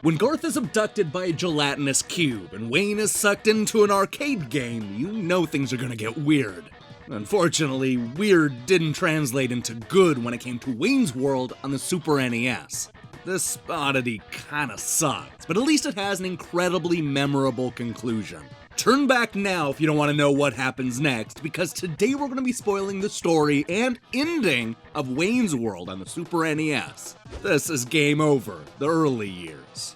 When Garth is abducted by a gelatinous cube and Wayne is sucked into an arcade game, you know things are gonna get weird. Unfortunately, weird didn't translate into good when it came to Wayne's World on the Super NES. This oddity kinda sucks, but at least it has an incredibly memorable conclusion. Turn back now if you don't want to know what happens next, because today we're going to be spoiling the story and ending of Wayne's World on the Super NES. This is Game Over, the early years.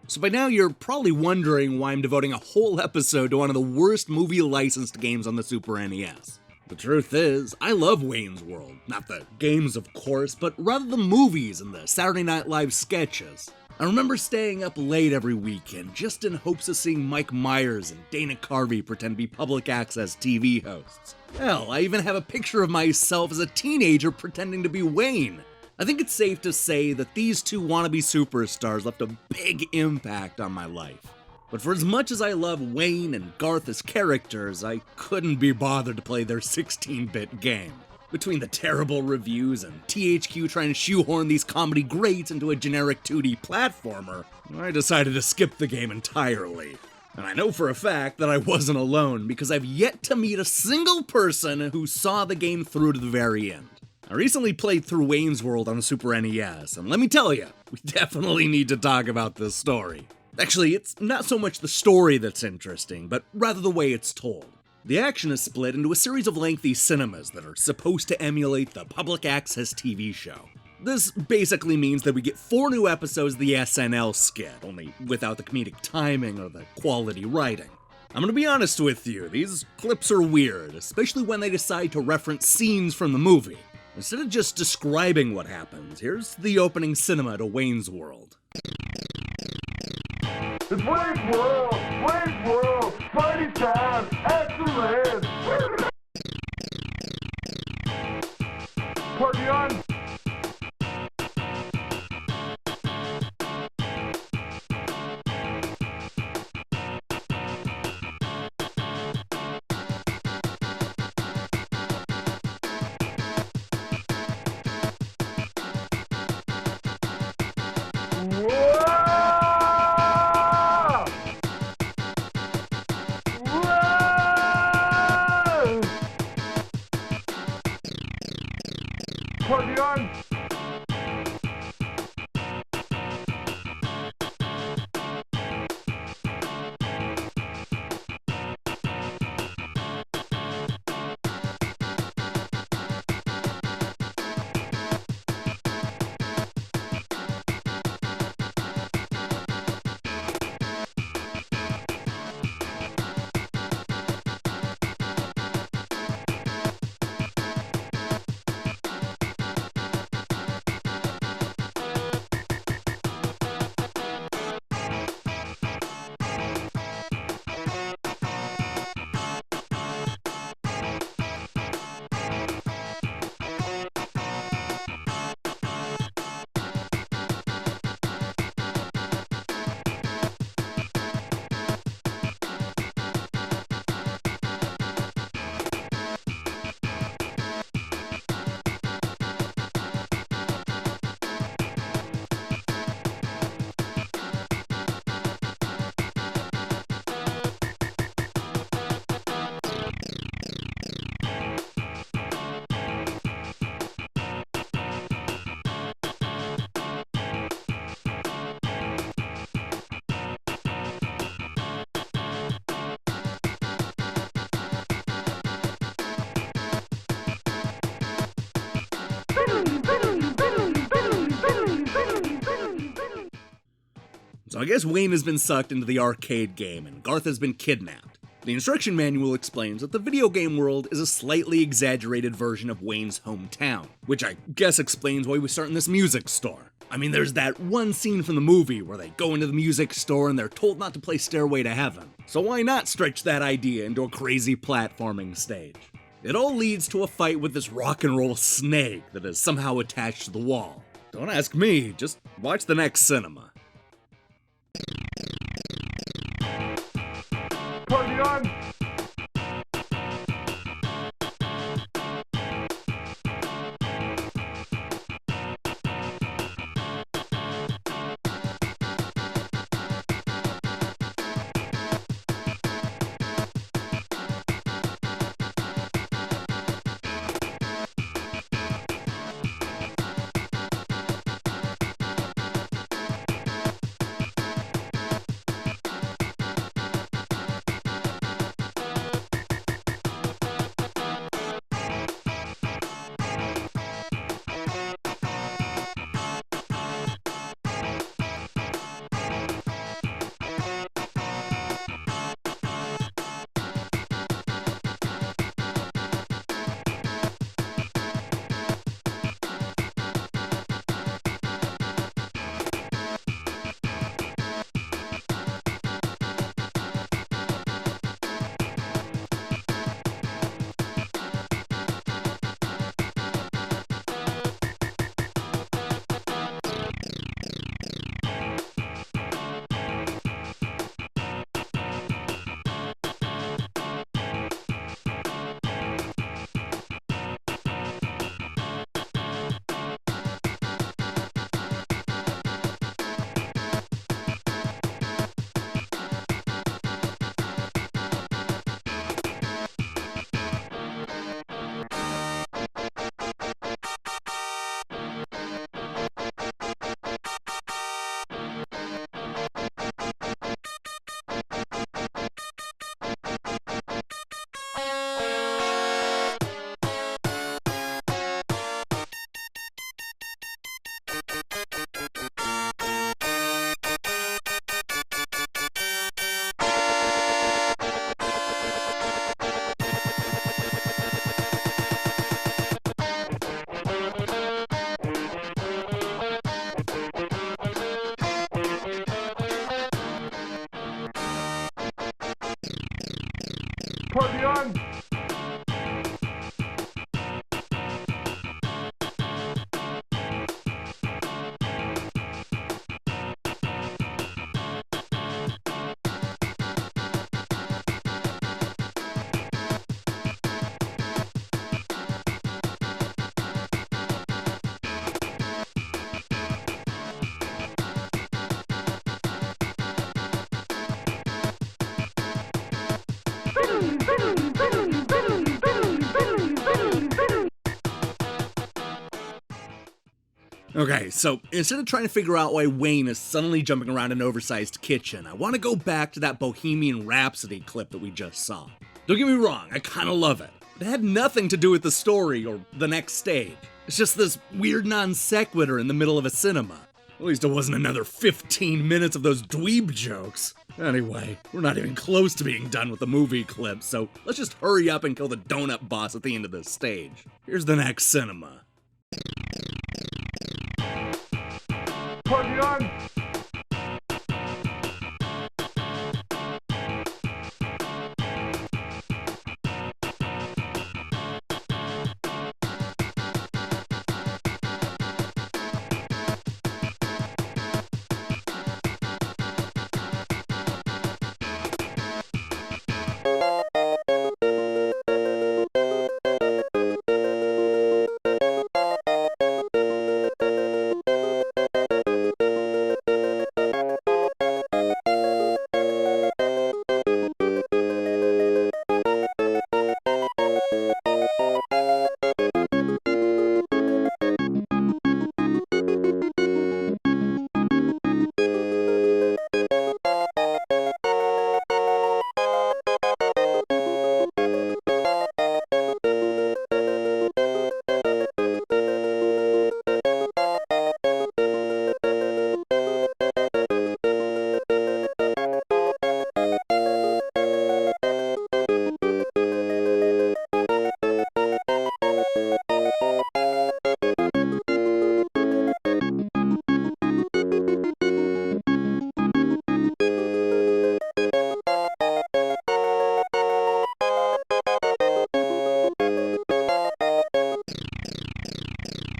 So by now you're probably wondering why I'm devoting a whole episode to one of the worst movie licensed games on the Super NES. The truth is, I love Wayne's World. Not the games, of course, but rather the movies and the Saturday Night Live sketches. I remember staying up late every weekend just in hopes of seeing Mike Myers and Dana Carvey pretend to be public access TV hosts. Hell, I even have a picture of myself as a teenager pretending to be Wayne. I think it's safe to say that these two wannabe superstars left a big impact on my life. But for as much as I love Wayne and Garth as characters, I couldn't be bothered to play their 16-bit game. Between the terrible reviews and THQ trying to shoehorn these comedy greats into a generic 2D platformer, I decided to skip the game entirely. And I know for a fact that I wasn't alone, because I've yet to meet a single person who saw the game through to the very end. I recently played through Wayne's World on the Super NES, and let me tell you, we definitely need to talk about this story. Actually, it's not so much the story that's interesting, but rather the way it's told. The action is split into a series of lengthy cinemas that are supposed to emulate the public access TV show. This basically means that we get 4 new episodes of the SNL skit, only without the comedic timing or the quality writing. I'm gonna be honest with you, these clips are weird, especially when they decide to reference scenes from the movie. Instead of just describing what happens, here's the opening cinema to Wayne's World. It's Wayne's World, party time, excellent! Party on! Party on! So I guess Wayne has been sucked into the arcade game and Garth has been kidnapped. The instruction manual explains that the video game world is a slightly exaggerated version of Wayne's hometown, which I guess explains why we start in this music store. I mean, there's that one scene from the movie where they go into the music store and they're told not to play Stairway to Heaven. So why not stretch that idea into a crazy platforming stage? It all leads to a fight with this rock and roll snake that is somehow attached to the wall. Don't ask me, just watch the next cinema. Party on! on! Okay, so instead of trying to figure out why Wayne is suddenly jumping around an oversized kitchen, I want to go back to that Bohemian Rhapsody clip that we just saw. Don't get me wrong, I kinda love it. It had nothing to do with the story or the next stage. It's just this weird non-sequitur in the middle of a cinema. At least it wasn't another 15 minutes of those dweeb jokes. Anyway, we're not even close to being done with the movie clip, so let's just hurry up and kill the donut boss at the end of this stage. Here's the next cinema. Party on!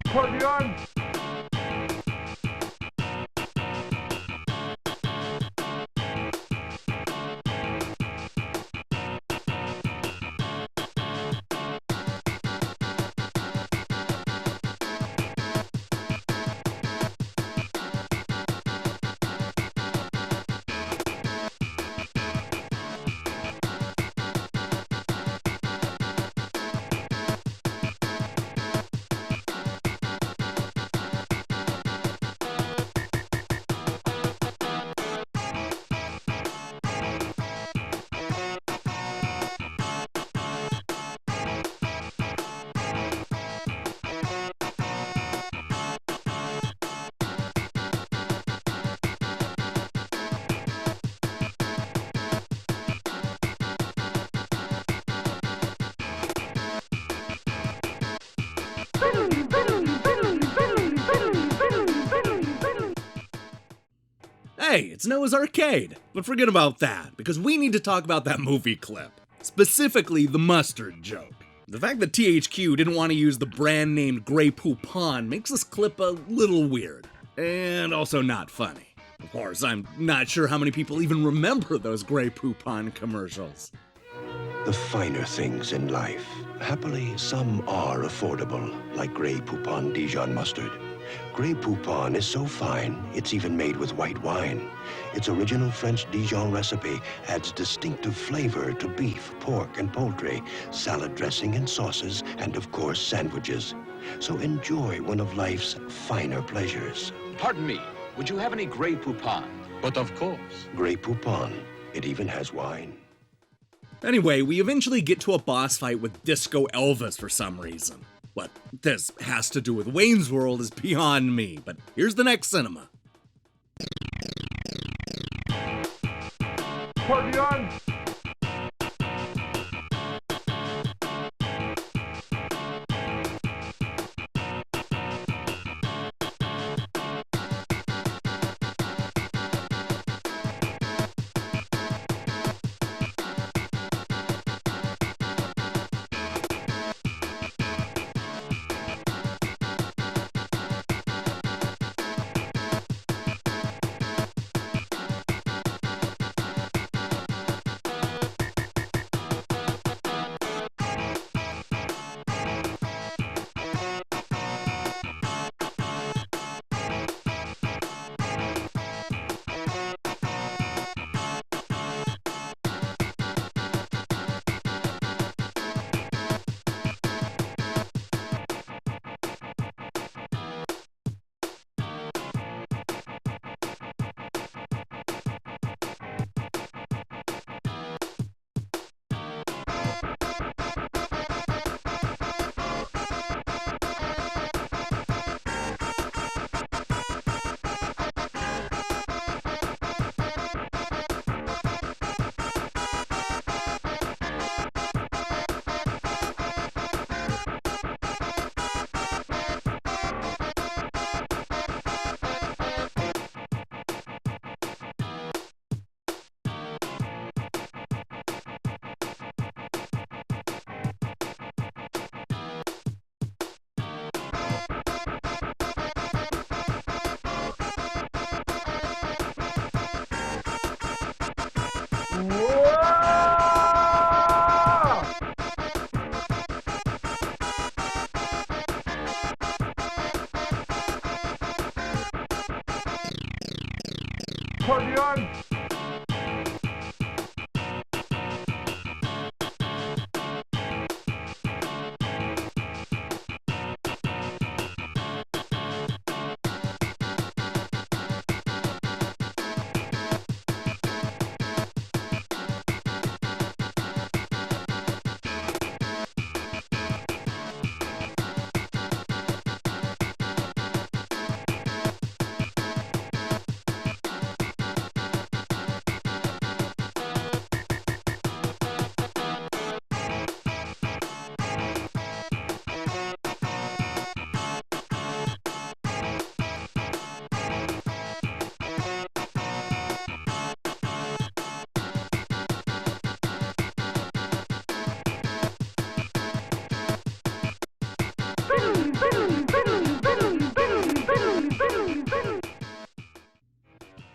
Party on! Hey, it's Noah's Arcade! But forget about that, because we need to talk about that movie clip. Specifically, the mustard joke. The fact that THQ didn't want to use the brand named Grey Poupon makes this clip a little weird. And also not funny. Of course, I'm not sure how many people even remember those Grey Poupon commercials. The finer things in life. Happily, some are affordable, like Grey Poupon Dijon mustard. Grey Poupon is so fine, it's even made with white wine. Its original French Dijon recipe adds distinctive flavor to beef, pork, and poultry, salad dressing and sauces, and of course, sandwiches. So enjoy one of life's finer pleasures. Pardon me, would you have any Grey Poupon? But of course. Grey Poupon. It even has wine. Anyway, we eventually get to a boss fight with Disco Elvis for some reason. What this has to do with Wayne's World is beyond me, but here's the next cinema. Party on! Party on!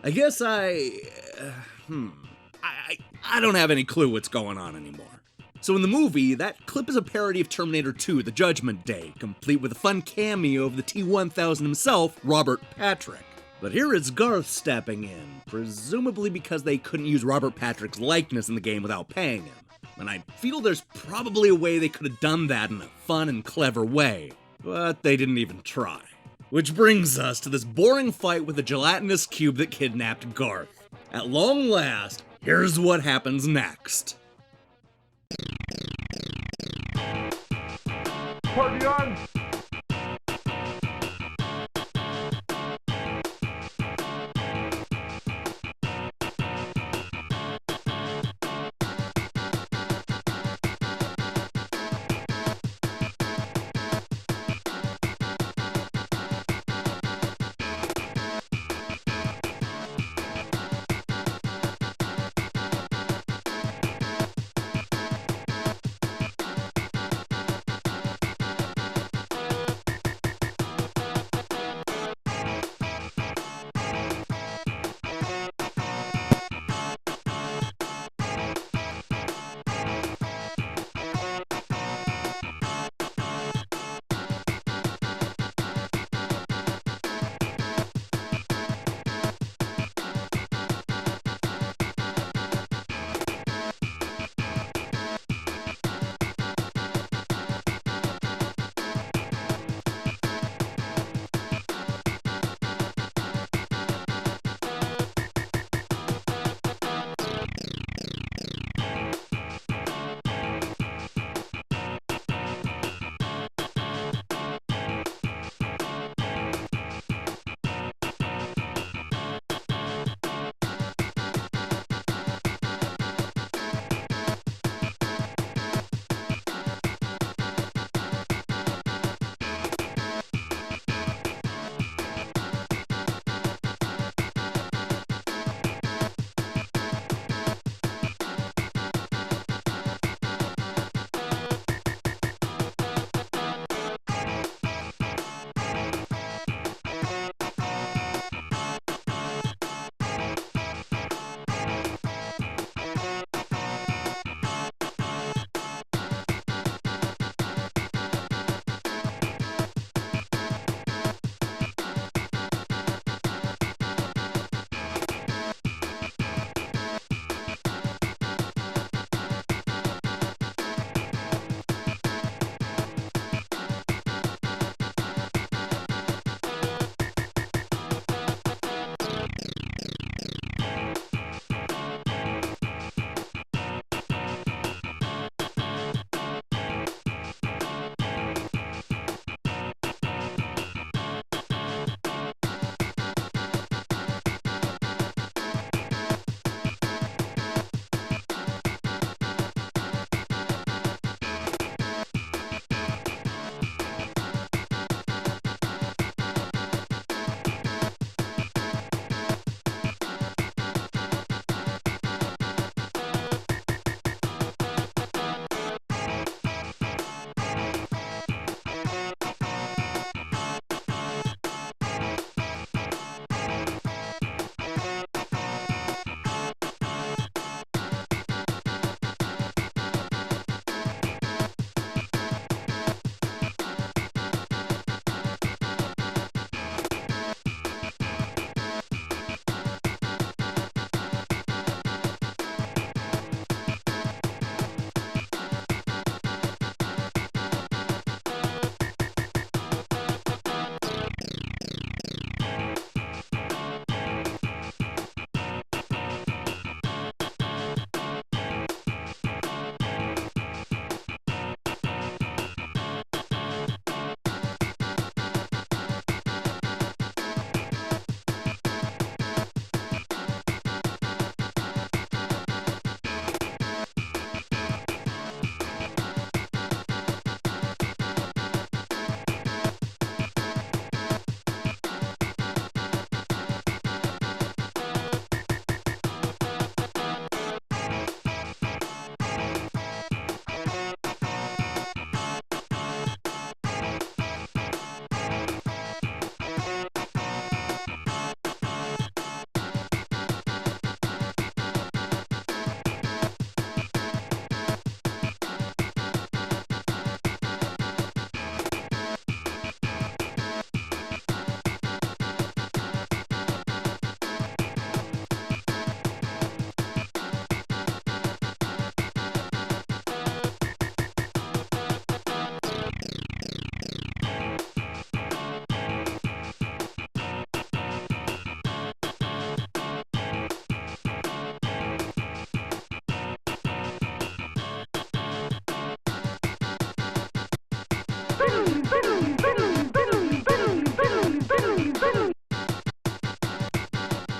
I guess I don't have any clue what's going on anymore. So in the movie, that clip is a parody of Terminator 2, The Judgment Day, complete with a fun cameo of the T-1000 himself, Robert Patrick. But here is Garth stepping in, presumably because they couldn't use Robert Patrick's likeness in the game without paying him. And I feel there's probably a way they could have done that in a fun and clever way, but they didn't even try. Which brings us to this boring fight with the gelatinous cube that kidnapped Garth. At long last, here's what happens next. Party on!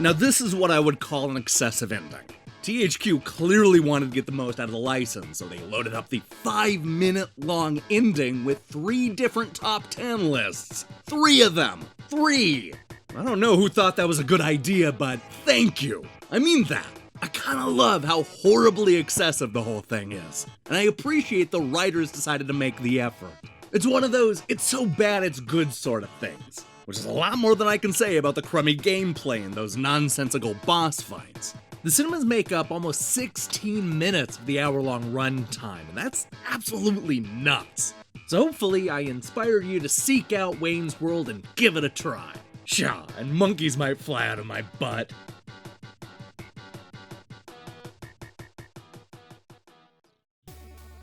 Now this is what I would call an excessive ending. THQ clearly wanted to get the most out of the license, so they loaded up the 5-minute long ending with 3 different top 10 lists. 3 of them! 3! I don't know who thought that was a good idea, but thank you. I mean that. I kinda love how horribly excessive the whole thing is, and I appreciate the writers decided to make the effort. It's one of those, it's so bad it's good sort of things, which is a lot more than I can say about the crummy gameplay and those nonsensical boss fights. The cinemas make up almost 16 minutes of the hour-long runtime, and that's absolutely nuts. So hopefully I inspired you to seek out Wayne's World and give it a try. Sha, and monkeys might fly out of my butt.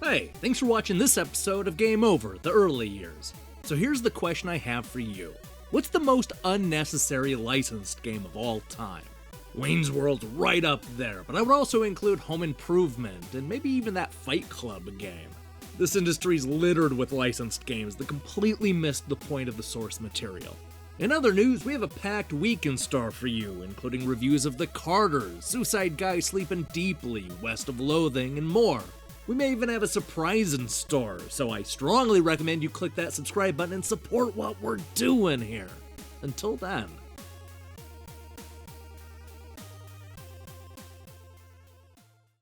Hey, thanks for watching this episode of Game Over, the early years. So here's the question I have for you. What's the most unnecessary licensed game of all time? Wayne's World's right up there, but I would also include Home Improvement and maybe even that Fight Club game. This industry's littered with licensed games that completely missed the point of the source material. In other news, we have a packed week in store for you, including reviews of The Carters, Suicide Guy Sleeping Deeply, West of Loathing, and more. We may even have a surprise in store, so I strongly recommend you click that subscribe button and support what we're doing here. Until then.